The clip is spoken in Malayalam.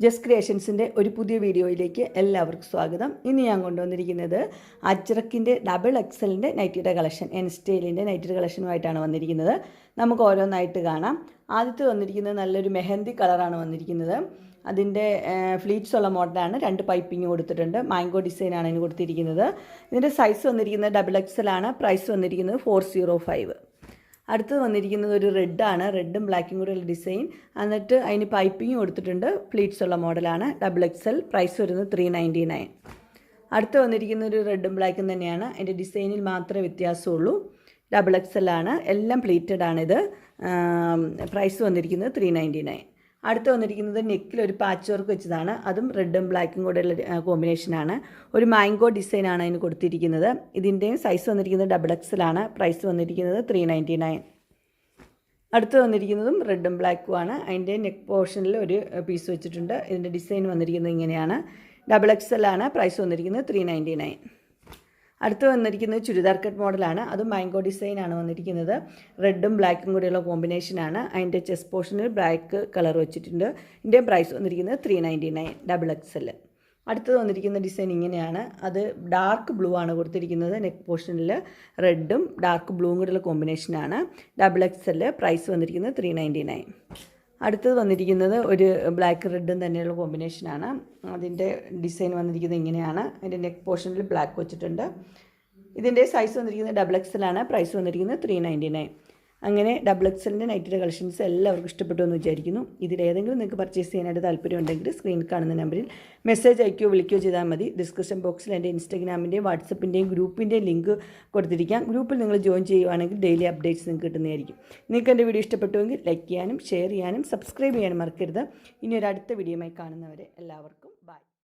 ജസ്റ്റ് ക്രിയേഷൻസിൻ്റെ ഒരു പുതിയ വീഡിയോയിലേക്ക് എല്ലാവർക്കും സ്വാഗതം. ഇന്ന് ഞാൻ കൊണ്ടുവന്നിരിക്കുന്നത് അജ്രക്കിൻ്റെ ഡബിൾ എക്സലിൻ്റെ നൈറ്റിയുടെ കളക്ഷൻ, എൻ സ്റ്റൈലിൻ്റെ നൈറ്റിയുടെ കളക്ഷനുമായിട്ടാണ് വന്നിരിക്കുന്നത്. നമുക്ക് ഓരോന്നായിട്ട് കാണാം. ആദ്യത്തെ വന്നിരിക്കുന്നത് നല്ലൊരു മെഹന്തി കളറാണ് വന്നിരിക്കുന്നത്. അതിൻ്റെ ഫ്ലീറ്റ്സ് ഉള്ള മോഡലാണ്. 2 പൈപ്പിംഗ് കൊടുത്തിട്ടുണ്ട്. മാംഗോ ഡിസൈനാണ് ഇതിന് കൊടുത്തിരിക്കുന്നത്. ഇതിൻ്റെ സൈസ് വന്നിരിക്കുന്നത് ഡബിൾ എക്സൽ ആണ്. പ്രൈസ് വന്നിരിക്കുന്നത് 405. അടുത്തത് വന്നിരിക്കുന്നത് ഒരു റെഡാണ്. റെഡും ബ്ലാക്കും കൂടെയുള്ള ഡിസൈൻ, എന്നിട്ട് അതിന് പൈപ്പിംഗ് കൊടുത്തിട്ടുണ്ട്. ഫ്ലീറ്റ്സ് ഉള്ള മോഡലാണ്. Double XL. പ്രൈസ് വരുന്നത് 399. അടുത്ത് വന്നിരിക്കുന്ന ഒരു റെഡും ബ്ലാക്കും തന്നെയാണ്. അതിൻ്റെ ഡിസൈനിൽ മാത്രമേ വ്യത്യാസമുള്ളൂ. ഡബിൾ എക്സൽ ആണ്. എല്ലാം പ്ലീറ്റഡ് ആണിത്. പ്രൈസ് വന്നിരിക്കുന്നത് 399. അടുത്ത് വന്നിരിക്കുന്നത് നെക്കിൽ ഒരു പാച്ച് വർക്ക് വെച്ചതാണ്. അതും റെഡും ബ്ലാക്കും കൂടെയുള്ള കോമ്പിനേഷനാണ്. ഒരു മാംഗോ ഡിസൈനാണ് അതിന് കൊടുത്തിരിക്കുന്നത്. ഇതിൻ്റെയും സൈസ് വന്നിരിക്കുന്നത് ഡബിൾ എക്സൽ ആണ്. പ്രൈസ് വന്നിരിക്കുന്നത് 399. അടുത്ത് വന്നിരിക്കുന്നതും റെഡും ബ്ലാക്കും ആണ്. അതിൻ്റെ നെക്ക് പോർഷനിൽ ഒരു പീസ് വെച്ചിട്ടുണ്ട്. ഇതിൻ്റെ ഡിസൈൻ വന്നിരിക്കുന്നത് ഇങ്ങനെയാണ്. ഡബിൾ എക്സൽ ആണ്. പ്രൈസ് വന്നിരിക്കുന്നത് 399. അടുത്ത് വന്നിരിക്കുന്നത് ചുരിദാർ കട്ട് മോഡലാണ്. അതും മാംഗോ ഡിസൈനാണ് വന്നിരിക്കുന്നത്. റെഡും ബ്ലാക്കും കൂടെയുള്ള കോമ്പിനേഷനാണ്. അതിൻ്റെ ചെസ്റ്റ് പോർഷനിൽ ബ്ലാക്ക് കളർ വെച്ചിട്ടുണ്ട്. ഇതിൻ്റെ പ്രൈസ് വന്നിരിക്കുന്നത് 399. Double XL. അടുത്തത് വന്നിരിക്കുന്ന ഡിസൈൻ ഇങ്ങനെയാണ്. അത് ഡാർക്ക് ബ്ലൂ ആണ് കൊടുത്തിരിക്കുന്നത്. നെക്ക് പോർഷനിൽ റെഡും ഡാർക്ക് ബ്ലൂവും കൂടെയുള്ള കോമ്പിനേഷനാണ്. Double XL. പ്രൈസ് വന്നിരിക്കുന്നത് 399. അടുത്തത് വന്നിരിക്കുന്നത് ഒരു ബ്ലാക്ക് റെഡും തന്നെയുള്ള കോമ്പിനേഷനാണ്. അതിൻ്റെ ഡിസൈൻ വന്നിരിക്കുന്നത് ഇങ്ങനെയാണ്. അതിൻ്റെ നെക്ക് പോർഷനിൽ ബ്ലാക്ക് വെച്ചിട്ടുണ്ട്. ഇതിൻ്റെ സൈസ് വന്നിരിക്കുന്നത് ഡബിൾ എക്സൽ ആണ്. പ്രൈസ് വന്നിരിക്കുന്നത് 399. അങ്ങനെ ഡബിൾ എക്സലിൻ്റെ നൈറ്റിയുടെ കളക്ഷൻസ് എല്ലാവർക്കും ഇഷ്ടപ്പെട്ടു എന്ന് വിചാരിക്കുന്നു. ഇതിലേതെങ്കിലും നിങ്ങൾക്ക് പർച്ചേസ് ചെയ്യാനായിട്ട് താല്പര്യമുണ്ടെങ്കിൽ സ്ക്രീനിൽ കാണുന്ന നമ്പറിൽ മെസ്സേജ് അയക്കുകയോ വിളിക്കുകയോ ചെയ്താൽ മതി. ഡിസ്ക്രിപ്ഷൻ ബോക്സിൽ എൻ്റെ ഇൻസ്റ്റാഗ്രാമിൻ്റെയും വാട്സപ്പിൻ്റെയും ഗ്രൂപ്പിൻ്റെയും ലിങ്ക് കൊടുത്തിരിക്കാം. ഗ്രൂപ്പിൽ നിങ്ങൾ ജോയിൻ ചെയ്യുവാണെങ്കിൽ ഡെയിലി അപ്ഡേറ്റ്സ് നിങ്ങൾക്ക് കിട്ടുന്നതായിരിക്കും. നിങ്ങൾക്ക് എൻ്റെ വീഡിയോ ഇഷ്ടപ്പെട്ടുവെങ്കിൽ ലൈക്ക് ചെയ്യാനും ഷെയർ ചെയ്യാനും സബ്സ്ക്രൈബ് ചെയ്യാനും മറക്കരുത്. ഇനി ഒരു അടുത്ത വീഡിയോയുമായി കാണുന്നവരെ എല്ലാവർക്കും ബൈ.